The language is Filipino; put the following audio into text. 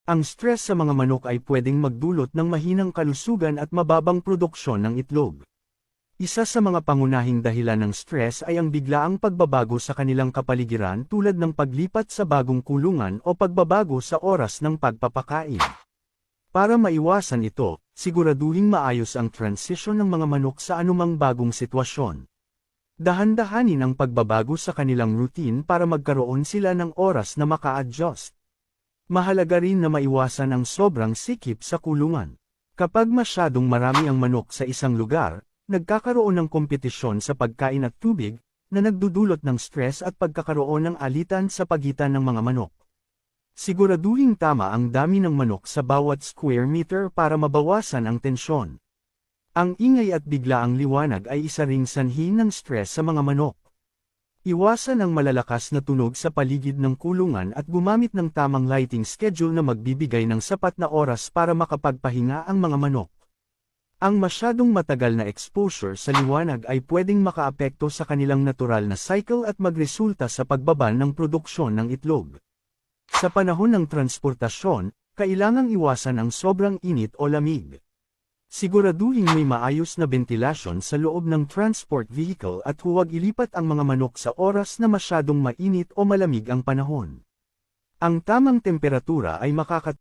Ang stress sa mga manok ay pwedeng magdulot ng mahinang kalusugan at mababang produksyon ng itlog. Isa sa mga pangunahing dahilan ng stress ay ang biglaang pagbabago sa kanilang kapaligiran tulad ng paglipat sa bagong kulungan o pagbabago sa oras ng pagpapakain. Para maiwasan ito, siguraduhing maayos ang transition ng mga manok sa anumang bagong sitwasyon. Dahan-dahanin ang pagbabago sa kanilang routine para magkaroon sila ng oras na maka-adjust. Mahalaga rin na maiwasan ang sobrang sikip sa kulungan. Kapag masyadong marami ang manok sa isang lugar, nagkakaroon ng kompetisyon sa pagkain at tubig, na nagdudulot ng stress at pagkakaroon ng alitan sa pagitan ng mga manok. Siguraduhing tama ang dami ng manok sa bawat square meter para mabawasan ang tensyon. Ang ingay at biglaang liwanag ay isa ring sanhi ng stress sa mga manok. Iwasan ang malalakas na tunog sa paligid ng kulungan at gumamit ng tamang lighting schedule na magbibigay ng sapat na oras para makapagpahinga ang mga manok. Ang masyadong matagal na exposure sa liwanag ay pwedeng makaapekto sa kanilang natural na cycle at magresulta sa pagbaba ng produksyon ng itlog. Sa panahon ng transportasyon, kailangang iwasan ang sobrang init o lamig. Siguraduhin may maayos na ventilasyon sa loob ng transport vehicle at huwag ilipat ang mga manok sa oras na masyadong mainit o malamig ang panahon. Ang tamang temperatura ay makakatulong